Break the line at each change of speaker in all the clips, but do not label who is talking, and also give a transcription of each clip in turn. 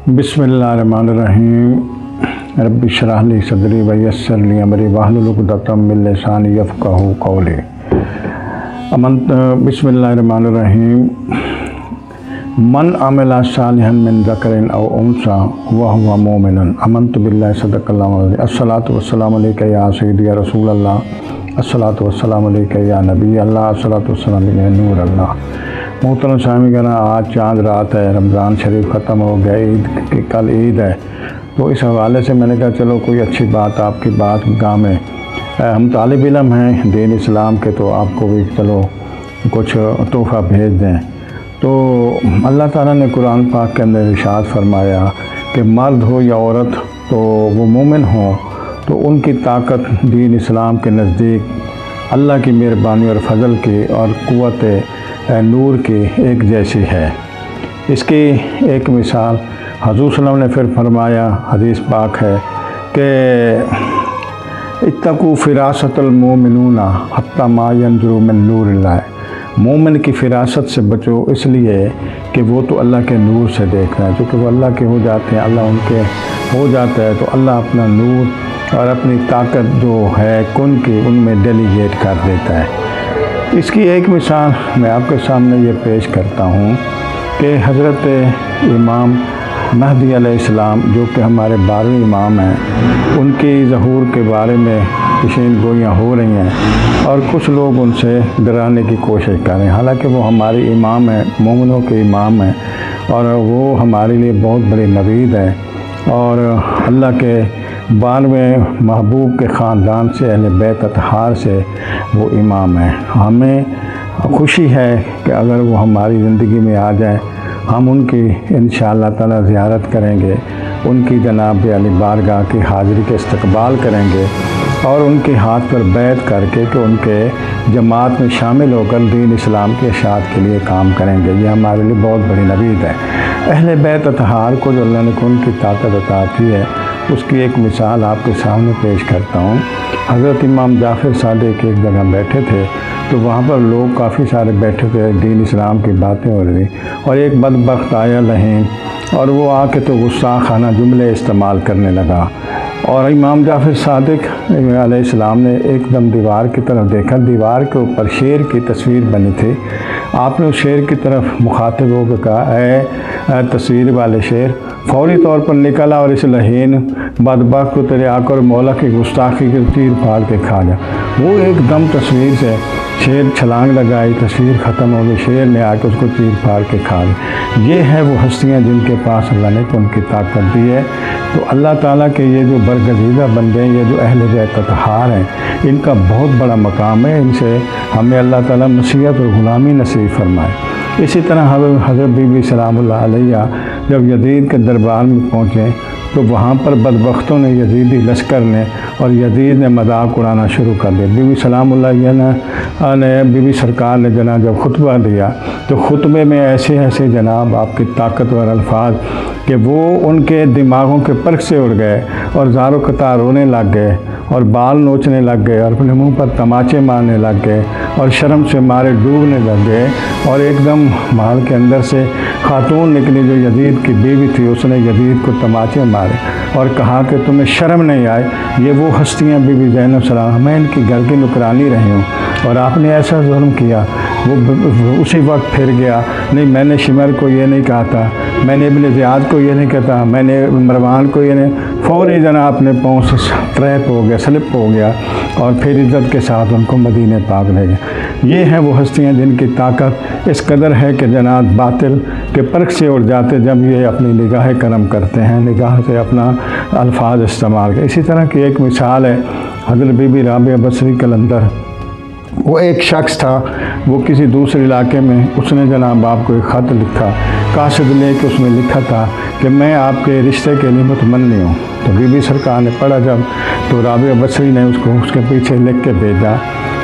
बिस्मिल्लाहिर्रहमानिर्रहीम। रब्बि इश्रह ली सदरी वयस्सिर ली अमरी वहलुल उक़दतम मिन लिसानी यफ़क़हू क़ौली। बिस्मिल्लाहिर्रहमानिर्रहीम। मन अमिला सालिहन मिन ज़करिन औ उन्सा व हुवा मुमिनुन आमनतु बिल्लाहि सदक़ल्लाहु अलैहि। अस्सलातु वस्सलामु अलैका या सय्यदी या रसूल अल्लाह, अस्सलातु वस्सलामु अलैका या नबी अल्लाह, अस्सलातु वस्सलामु अलैका या नूर अल्लाह। मोहतरम सामीन, आज चाँद रात है, रमज़ान शरीफ ख़त्म हो गया, ईद की कल ईद है, तो इस हवाले से मैंने कहा चलो कोई अच्छी बात आपकी बात गाँव में, हम तालिब इल्म हैं दीन इस्लाम के, तो आपको भी चलो कुछ तोहफ़ा भेज दें। तो अल्लाह ताला ने कुरान पाक के अंदर इरशाद फरमाया कि मर्द हो या औरत, तो वो मोमिन हो तो उनकी ताकत दीन इस्लाम के नज़दीक अल्लाह की मेहरबानी और फ़ज़ल की और क़ुव्वत नूर की एक जैसी है। इसकी एक मिसाल हज़ूर सल्लल्लाहु अलैहि वसल्लम ने फिर फरमाया, हदीस पाक है कि इत्तक़ू फ़िरासतल मोमिनूना हत्ता मा यंज़ुरू मिन नूरिल्लाह। मोमिन की फ़िरासत से बचो इसलिए कि वो तो अल्लाह के नूर से देख रहे हैं, क्योंकि वो अल्लाह के हो जाते हैं, अल्लाह उनके हो जाता है, तो अल्लाह अपना नूर और अपनी ताकत जो है कुन की उनमें डेलीगेट कर देता है। इसकी एक मिसाल मैं आपके सामने ये पेश करता हूँ कि हज़रत इमाम महदी अलैहिस्सलाम, जो कि हमारे 12वें इमाम हैं, उनकी ज़हूर के बारे में पेशीन गोइयाँ हो रही हैं और कुछ लोग उनसे डराने की कोशिश कर रहे हैं। हालांकि वो हमारे इमाम हैं, मोमिनों के इमाम हैं, और वो हमारे लिए बहुत बड़ी नवीद है और अल्लाह के 12वें महबूब के ख़ानदान से, अहले बैत अतहार से वो इमाम है। हमें खुशी है कि अगर वो हमारी ज़िंदगी में आ जाए, हम उनकी इंशाअल्लाह ताला ज़ियारत करेंगे, उनकी जनाब अली बारगाह की हाज़िरी के इस्तक़बाल करेंगे और उनके हाथ पर बैत करके कि उनके जमात में शामिल होकर दीन इस्लाम के इशाअत के लिए काम करेंगे। ये हमारे लिए बहुत बड़ी नवीद है। अहले बैत अतहार को जो अल्लाह ने उनकी ताकत अता की है, उसकी एक मिसाल आपके सामने पेश करता हूँ। हज़रत इमाम जाफ़र सादिक़ एक जगह बैठे थे, तो वहाँ पर लोग काफ़ी सारे बैठे थे, दीन इस्लाम की बातें हो रही, और एक बदबख्त आया लहीन, और वो आके तो गुस्सा खाना जुमले इस्तेमाल करने लगा। और इमाम जाफ़र सादिक़ अलैहिस्सलाम ने एकदम दीवार की तरफ देखा, दीवार के ऊपर शेर की तस्वीर बनी थी। आपने उस शेर की तरफ मुखातिब होकर कहा, ऐ तस्वीर वाले शेर, फौरी तौर पर निकला और इस लहीन बदबख्त को तेरे आकर मौला की गुस्ताखी के चीर फाड़ के खा जा। वो एकदम तस्वीर से शेर छलांग लगाई, तस्वीर ख़त्म हो गई, शेर ने आकर उसको चीर फाड़ के खा ली। ये है वो हस्तियाँ जिनके पास अल्लाह ने उनकी ताकत दी है। तो अल्लाह ताला के ये जो बरगज़ीदा बंदे हैं, ये जो अहले बैत अतहार हैं, इनका बहुत बड़ा मकाम है। इनसे हमें अल्लाह ताला मसीहत और ग़ुलामी नसीब फरमाए। इसी तरह हज़रत बीबी सलामुल्लाह अलैहा जब यजीद के दरबार में पहुँचे, तो वहाँ पर बदबख्तों ने, यजीदी लश्कर ने और यजीद ने मजाक उड़ाना शुरू कर दिया। बीबी सलामुल्लाह ने बीबी सरकार ने जनाब जब खुतबा दिया, तो खुतबे में ऐसे ऐसे जनाब आपके ताकतवर अल्फाज कि वो उनके दिमागों के पर्क से उड़ गए और ज़ारो कतार रोने लग गए और बाल नोचने लग गए और अपने मुंह पर तमाचे मारने लग गए और शर्म से मारे डूबने लग गए। और एकदम महल के अंदर से खातून निकली जो यजीद की बीवी थी, उसने यजीद को तमाचे मारे और कहा कि तुम्हें शर्म नहीं आए, ये वो हस्तियाँ बीबी ज़ैनब सलाम, मैं इनकी घर की नुकरानी रही हूँ और आपने ऐसा जुल्म किया। वो उसी वक्त फिर गया, नहीं मैंने शिमर को ये नहीं कहा था, मैंने इब्न ज़ियाद को ये नहीं कहता, मैंने मरवान को ये नहीं, फ़ौरी जना अपने पाँव से ट्रैप हो गया, स्लिप हो गया और फिर इज़्ज़त के साथ उनको मदीने पाक ले गए। ये हैं वो हस्तियाँ जिनकी ताकत इस कदर है कि जनाब बातिल के पर्क से उड़ जाते जब ये अपनी निगाह करम करते हैं, निगाह से अपना अल्फाज इस्तेमाल कर। इसी तरह की एक मिसाल है हज़रत बीबी राबिया बसरी कलंदर। वो एक शख्स था, वो किसी दूसरे इलाके में, उसने जनाब आपको एक ख़त लिखा, कासिद लेके उसमें लिखा था कि मैं आपके रिश्ते के लिए मुतमन्नी हूँ। तो बीबी सरकार ने पढ़ा जब, तो राबिया बसरी ने उसको उसके पीछे लिख के भेजा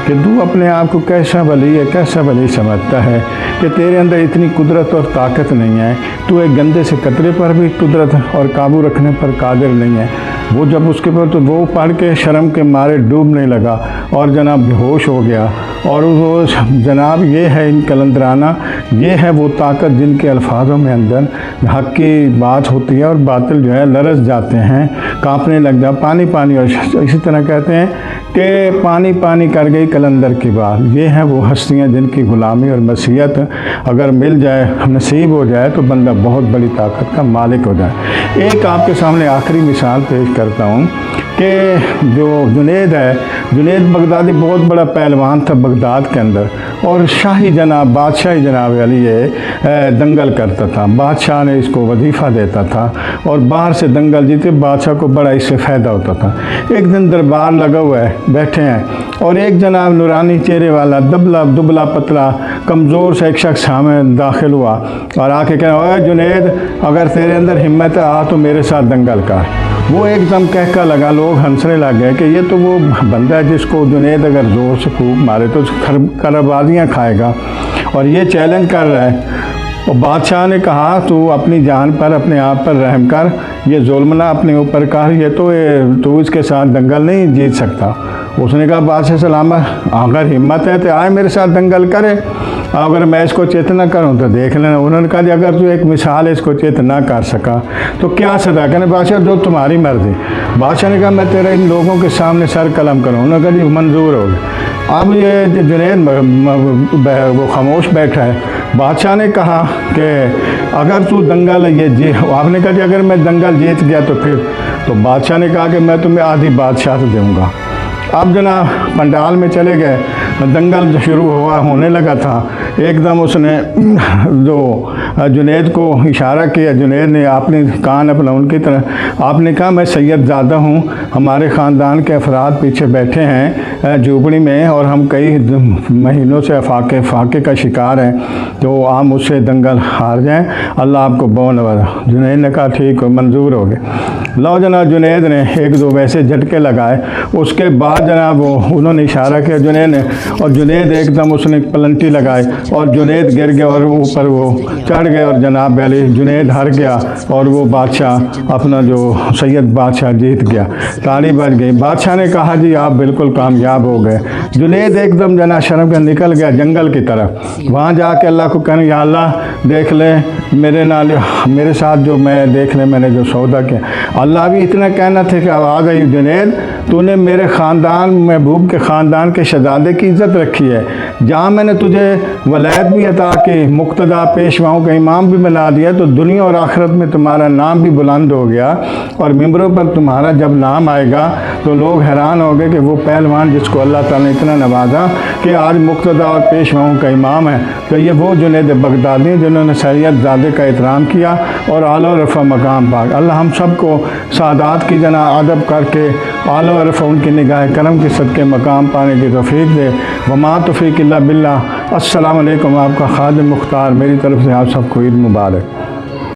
कि तू अपने आप को कैसा वली है, कैसा वली समझता है कि तेरे अंदर इतनी कुदरत और ताकत नहीं है, तू एक गंदे से कतरे पर भी कुदरत और काबू रखने पर कादिर नहीं है। وہ جب اس کے پر تو وہ پڑھ کے شرم کے مارے ڈوبنے لگا اور جناب بے ہوش ہو گیا۔ اور وہ جناب یہ ہے ان قلندرانہ، یہ ہے وہ طاقت جن کے الفاظوں میں اندر حق کی بات ہوتی ہے اور باطل جو ہے لرز جاتے ہیں، کانپنے لگ جا پانی پانی۔ اور اسی طرح کہتے ہیں کہ پانی پانی کر گئی قلندر کی بات۔ یہ ہیں وہ ہستیاں جن کی غلامی اور مسیحت اگر مل جائے، نصیب ہو جائے تو بندہ بہت بڑی طاقت کا مالک ہو جائے۔ ایک آپ کے سامنے آخری مثال پیش کرتا ہوں کہ جو جنید ہے، جنید بغدادی بہت بڑا پہلوان تھا بغداد کے اندر، اور شاہی جناب بادشاہی جناب علی یہ دنگل کرتا تھا۔ بادشاہ نے اس کو وظیفہ دیتا تھا اور باہر سے دنگل جیتے بادشاہ کو بڑا اس سے فائدہ ہوتا تھا۔ ایک دن دربار لگا ہوا ہے، بیٹھے ہیں، اور ایک جناب نورانی چہرے والا دبلا پتلا کمزور سے ایک شخص ہمیں داخل ہوا اور آ کے کہا، اوے جنید، اگر تیرے اندر ہمت ہے آ تو میرے ساتھ دنگل کر۔ وہ ایک دم کہکا لگا، لوگ ہنسنے لگ گئے کہ یہ تو وہ بندہ ہے جس کو جنید اگر زور سے پھونک مارے تو کربازیاں کھائے گا، اور یہ چیلنج کر رہا ہے۔ اور بادشاہ نے کہا تو اپنی جان پر اپنے آپ پر رحم کر، یہ ظلم نہ اپنے اوپر کر، یہ تو اس کے ساتھ دنگل نہیں جیت سکتا۔ اس نے کہا بادشاہ سلامت، اگر ہمت ہے تو آئے میرے ساتھ دنگل کرے، اگر میں اس کو چت نہ کروں تو دیکھ لینا۔ انہوں نے کہا جی اگر تو ایک مثال اس کو چت نہ کر سکا تو کیا سزا؟ کہنے بادشاہ جو تمہاری مرضی۔ بادشاہ نے کہا میں تیرے ان لوگوں کے سامنے سر قلم کروں۔ انہوں نے کہا جی منظور ہو گیا۔ اب یہ جنید وہ خاموش بیٹھا ہے۔ بادشاہ نے کہا کہ اگر تو دنگل آپ نے کہا جی اگر میں دنگل جیت گیا تو پھر؟ تو بادشاہ نے کہا کہ میں تمہیں آدھی بادشاہ سے دوں گا۔ اب جناب پنڈال میں چلے گئے، دنگل شروع ہونے لگا تھا۔ ایک دم اس نے جو جنید کو اشارہ کیا، جنید نے اپنے کان اپنا ان کی طرح، آپ نے کہا میں سید زادہ ہوں، ہمارے خاندان کے افراد پیچھے بیٹھے ہیں جھوپڑی میں اور ہم کئی مہینوں سے فاقے کا شکار ہیں، تو آپ مجھ سے دنگل ہار جائیں، اللہ آپ کو بہت نوازا۔ جنید نے کہا ٹھیک ہو، منظور ہو گئے۔ لو جناب جنید نے ایک دو ویسے جھٹکے لگائے، اس کے بعد جناب انہوں نے اشارہ کیا جنید نے، اور جنید ایک دم اس نے پلنٹی لگائی اور جنید گر گیا اور اوپر وہ چڑھ گئے، اور جناب علی جنید ہار گیا اور وہ بادشاہ اپنا جو سید بادشاہ جیت گیا۔ تالی بج گئی۔ بادشاہ نے کہا جی آپ بالکل کامیاب ہو گئے۔ جنید ایک دم جناب شرم کے نکل گیا جنگل کی طرف، وہاں جا کے اللہ کو کہنے یا اللہ دیکھ لے میرے ساتھ جو میں نے جو سودا کیا۔ اللہ بھی اتنا کہنا تھا کہ آواز آئی جنید تو نے میرے خاندان محبوب کے خاندان کے شہزادے کی عزت رکھی ہے، جہاں میں نے تجھے ولایت بھی عطا کی، مقتدیٰ پیشواؤں کا امام بھی بنا دیا، تو دنیا اور آخرت میں تمہارا نام بھی بلند ہو گیا، اور ممبروں پر تمہارا جب نام آئے گا تو لوگ حیران ہو گئے کہ وہ پہلوان جس کو اللہ تعالیٰ نے اتنا نوازا کہ آج مقتدیٰ اور پیشواؤں کا امام ہے، تو یہ وہ جنید بغدادی جنہوں نے سید زادے کا احترام کیا اور اعلیٰ و رفع مقام پا۔ اللہ ہم سب کو سعادات کی جناب ادب کر کے اعلیٰ و رفع ان کی نگاہ کرم کے صدقے مقام پانے کی توفیق دے۔ وما توفیق الا باللہ۔ السلام علیکم، آپ کا خادم مختار، میری طرف سے آپ سب کو عید مبارک۔